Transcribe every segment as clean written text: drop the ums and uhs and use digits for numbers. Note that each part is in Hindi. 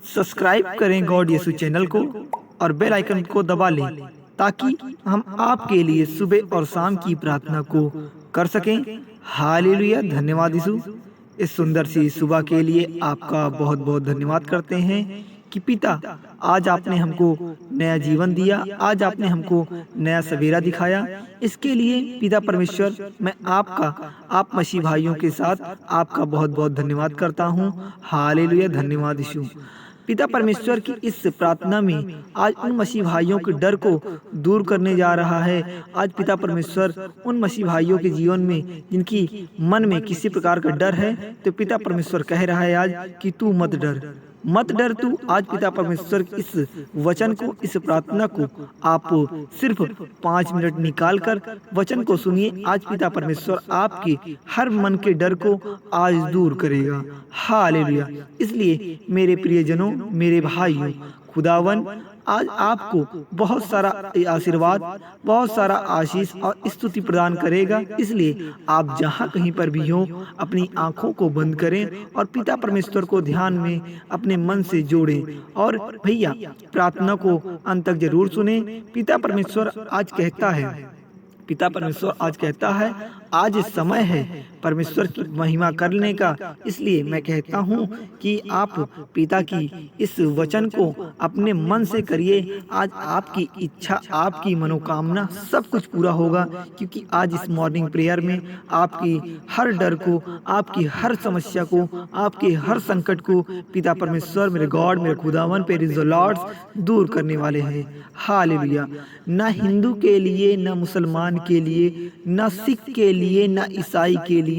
सब्सक्राइब करें गॉड यीशु चैनल को और बेल आइकन को दबा लें ताकि हम आपके लिए सुबह और शाम की प्रार्थना को कर सकें। हालेलुया। धन्यवाद यीशु, इस सुंदर सी सुबह के लिए आपका बहुत बहुत धन्यवाद करते हैं कि पिता आज आपने हमको नया जीवन दिया, आज आपने हमको नया सवेरा दिखाया। इसके लिए पिता परमेश्वर मैं आप मसीह भाइयों के साथ आपका बहुत बहुत धन्यवाद करता हूँ। हालेलुया। धन्यवाद यीशु। पिता परमेश्वर की इस प्रार्थना में आज उन मसीह भाइयों के डर को दूर करने जा रहा है। आज पिता परमेश्वर उन मसीह भाइयों के जीवन में जिनकी मन में किसी प्रकार का डर है, तो पिता परमेश्वर कह रहा है आज कि तू मत डर तू। आज पिता परमेश्वर इस वचन को, इस प्रार्थना को आप सिर्फ 5 मिनट निकाल कर वचन को सुनिए। आज पिता परमेश्वर आपके हर मन के डर को आज दूर करेगा। हालेलुया। इसलिए मेरे प्रियजनों, मेरे भाइयों, खुदावन आज आपको बहुत सारा आशीर्वाद, बहुत सारा आशीष और स्तुति प्रदान करेगा। इसलिए आप जहाँ कहीं पर भी हो अपनी आंखों को बंद करें और पिता परमेश्वर को ध्यान में अपने मन से जोड़ें और भैया प्रार्थना को अंत तक जरूर सुने। पिता परमेश्वर आज कहता है आज समय है परमेश्वर की महिमा करने का। इसलिए मैं कहता हूँ कि आप पिता की इस वचन को अपने मन से करिए। आज आपकी इच्छा, आपकी मनोकामना सब कुछ पूरा होगा, क्योंकि आज इस मॉर्निंग प्रेयर में आपकी हर डर को, आपकी हर समस्या को, आपके हर संकट को पिता परमेश्वर, मेरे गॉड, मेरे खुदावन, पेरिस द लॉर्ड्स दूर करने वाले हैं। हालेलुया। न हिंदू के लिए, न मुसलमान के लिए, न सिख के लिए, न ईसाई के लिए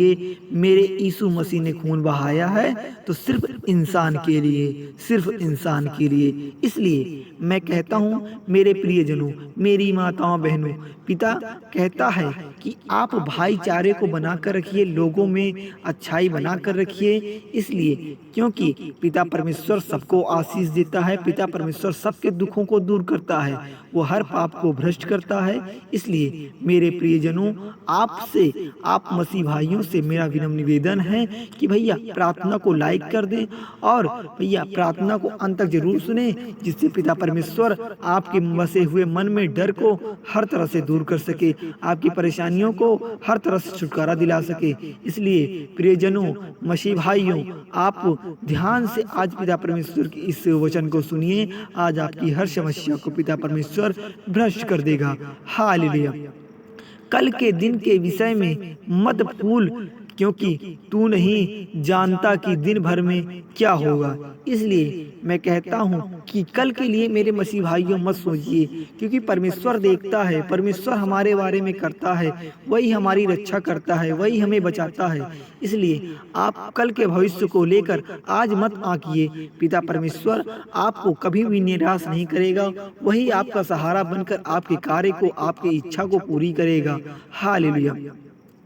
मेरे यीशु मसीह ने खून बहाया है, तो सिर्फ इंसान के लिए, सिर्फ इंसान के लिए। इसलिए मैं कहता हूँ मेरे प्रियजनों, मेरी माताओं बहनों, पिता कहता है कि आप भाईचारे को बनाकर रखिए, लोगों में अच्छाई बनाकर रखिए। इसलिए क्योंकि पिता परमेश्वर सबको आशीष देता है, पिता परमेश्वर सबके दुखों को दूर करता है, वो हर पाप को भ्रष्ट करता है। इसलिए मेरे प्रियजनों, आपसे, आप मसीह भाइयों से मेरा विनम्र निवेदन है कि भैया प्रार्थना को लाइक कर दें और भैया प्रार्थना को अंत तक जरूर सुने, जिससे पिता परमेश्वर आपके बसे हुए मन में डर को हर तरह से दूर कर सके, आपकी परेशानियों को हर तरह से छुटकारा दिला सके। इसलिए प्रियजनों, मसीह भाइयों, आप ध्यान से आज पिता परमेश्वर की इस वचन को सुनिए। आज आपकी हर समस्या को पिता परमेश्वर भ्रष्ट कर देगा। हालेलुया। कल के दिन के विषय में मत भूल, क्योंकि तू नहीं जानता कि दिन भर में क्या होगा। इसलिए मैं कहता हूँ कि कल के लिए मेरे मसीह भाइयों मत सोचिए, क्योंकि परमेश्वर देखता है, परमेश्वर हमारे बारे में करता है, वही हमारी रक्षा करता है, वही हमें बचाता है। इसलिए आप कल के भविष्य को लेकर आज मत आंकिए। पिता परमेश्वर आपको कभी भी निराश नहीं करेगा, वही आपका सहारा बनकर आपके कार्य को, आपकी इच्छा को पूरी करेगा। हालेलुया।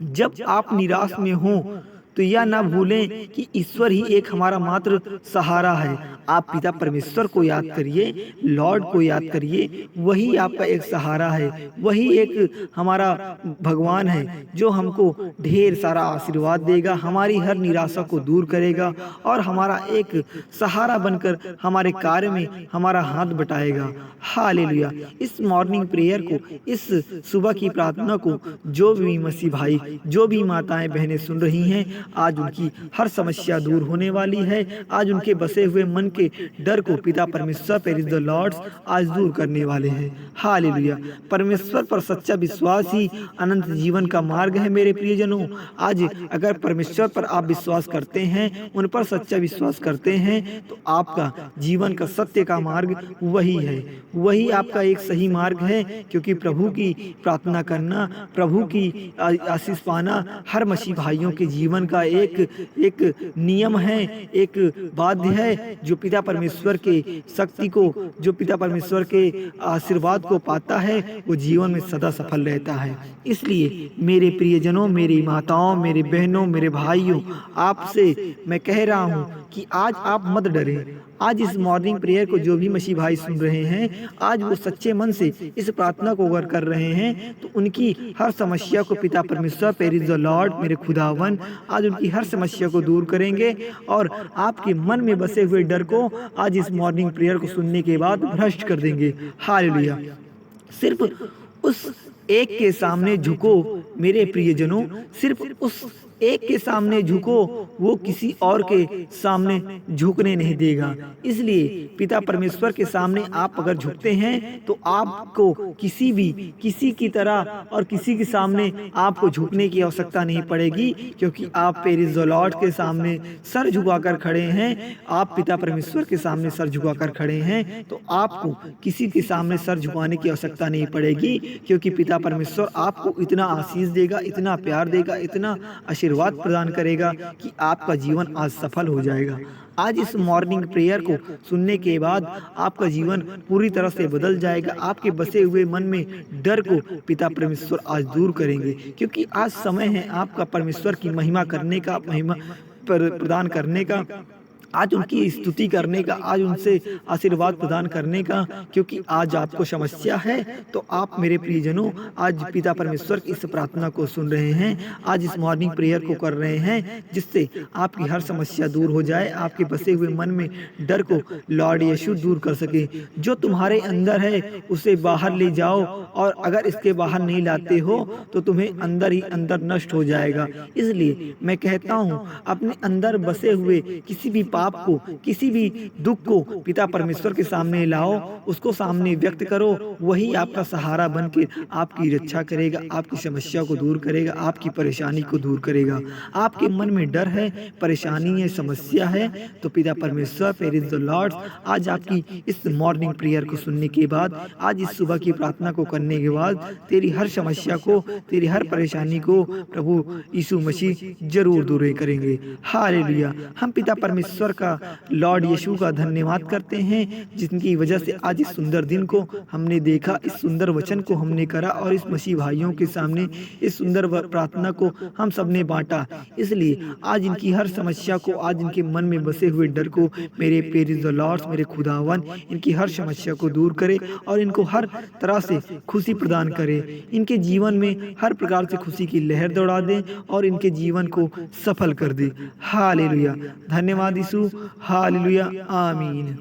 जब आप निराश में हो तो यह ना भूलें कि ईश्वर ही एक हमारा मात्र सहारा है। आप पिता परमेश्वर को याद करिए, लॉर्ड को याद करिए, वही आपका एक सहारा है, वही एक हमारा भगवान है जो हमको ढेर सारा आशीर्वाद देगा, हमारी हर निराशा को दूर करेगा और हमारा एक सहारा बनकर हमारे कार्य में हमारा हाथ बटाएगा। हालेलुया। इस मॉर्निंग प्रेयर को, इस सुबह की प्रार्थना को जो भी मसीह भाई, जो भी माताएं बहनें सुन रही हैं, आज उनकी हर समस्या दूर होने वाली है। आज उनके बसे हुए मन के डर को पिता परमेश्वर, पेरिस द लॉर्ड्स आज दूर करने वाले हैं। हालेलुया। परमेश्वर पर सच्चा विश्वास ही अनंत जीवन का मार्ग है। मेरे प्रियजनों, आज अगर परमेश्वर पर आप विश्वास करते हैं, उन पर सच्चा विश्वास करते हैं, तो आपका जीवन का सत्य का मार्ग वही है, वही आपका एक सही मार्ग है। क्योंकि प्रभु की प्रार्थना करना, प्रभु की आशीष पाना हर मसीह भाइयों के जीवन का एक नियम है, एक बाध्य है। जो पिता परमेश्वर के शक्ति को, जो पिता परमेश्वर के आशीर्वाद को पाता है, वो जीवन में सदा सफल रहता है। इसलिए मेरे प्रियजनों, मेरी माताओं, मेरे बहनों, मेरे भाइयों, आपसे मैं कह रहा हूँ कि आज आप मत डरें, आज इस मॉर्निंग प्रेयर को जो भी मसीह भाई सुन रहे हैं, आज वो सच्चे मन से इस प्रार्थना को अगर कर रहे हैं तो उनकी हर समस्या को पिता परमेश्वर प्रेज द लॉर्ड मेरे खुदावन आज उनकी हर समस्या को दूर करेंगे और आपके मन में बसे हुए डर को आज इस मॉर्निंग प्रेयर को सुनने के बाद भ्रष्ट कर देंगे। हालेलुया। सिर्फ उस एक के सामने झुको मेरे प्रियजनों, सिर्फ उस एक के सामने झुको, वो किसी और के सामने झुकने नहीं देगा। इसलिए पिता परमेश्वर के सामने आप अगर झुकते हैं तो आपको किसी की तरह और किसी के सामने आपको झुकने की आवश्यकता नहीं पड़ेगी, क्योंकि आप प्रेज द लॉर्ड के सामने सर झुकाकर खड़े हैं। आप पिता परमेश्वर के सामने सर झुकाकर खड़े हैं तो आपको किसी के सामने सर झुकाने की आवश्यकता नहीं पड़ेगी, क्योंकि पिता परमेश्वर आपको इतना आशीष देगा, इतना प्यार देगा, इतना आशीर्वाद प्रदान करेगा कि आपका जीवन आज सफल हो जाएगा। आज इस मॉर्निंग प्रेयर को सुनने के बाद आपका जीवन पूरी तरह से बदल जाएगा। आपके बसे हुए मन में डर को पिता परमेश्वर आज दूर करेंगे, क्योंकि आज समय है आपका परमेश्वर की महिमा करने का, महिमा प्रदान करने का, आज उनकी स्तुति करने का, आज उनसे आशीर्वाद प्रदान करने का। क्योंकि आज आपको समस्या है तो आप मेरे प्रियजनों आज पिता परमेश्वर की इस प्रार्थना को सुन रहे हैं, आज इस मॉर्निंग प्रेयर को कर रहे हैं, जिससे आपकी हर समस्या दूर हो जाए, आपके बसे हुए मन में डर को लॉर्ड यीशु दूर कर सके। जो तुम्हारे अंदर है उसे बाहर ले जाओ, और अगर इसके बाहर नहीं लाते हो तो तुम्हें अंदर ही अंदर नष्ट हो जाएगा। इसलिए मैं कहता हूँ अपने अंदर बसे हुए किसी भी पाप को, किसी भी दुख को पिता परमेश्वर के सामने लाओ, उसको सामने व्यक्त करो। वही आपका सहारा बनकर आपकी रक्षा करेगा, आपकी समस्या को दूर करेगा, आपकी परेशानी को दूर करेगा। आपके मन में डर है, परेशानी है, समस्या है, तो पिता परमेश्वर प्रेज द लॉर्ड आज आपकी इस मॉर्निंग प्रेयर को सुनने के बाद, आज इस सुबह की प्रार्थना को करने के बाद तेरी हर समस्या को, तेरी हर परेशानी को प्रभु यीशु मसीह जरूर दूर करेंगे। हालेलुया। हम पिता परमेश्वर का, लॉर्ड यीशु का धन्यवाद करते हैं, जिनकी वजह से आज इस सुंदर दिन को हमने देखा, इस सुंदर वचन को हमने करा और इस मसीह भाइयों के सामने इस सुंदर प्रार्थना को हम सब ने बांटा। इसलिए आज इनकी हर समस्या को, आज इनके मन में बसे हुए डर को मेरे प्रेज द लॉर्ड, मेरे खुदावन इनकी हर समस्या को दूर करे और इनको हर तरह से खुशी प्रदान करे। इनके जीवन में हर प्रकार से खुशी की लहर दौड़ा दे और इनके जीवन को सफल कर दे। हालेलुया। धन्यवाद यीशु। हालेलुया। आमीन।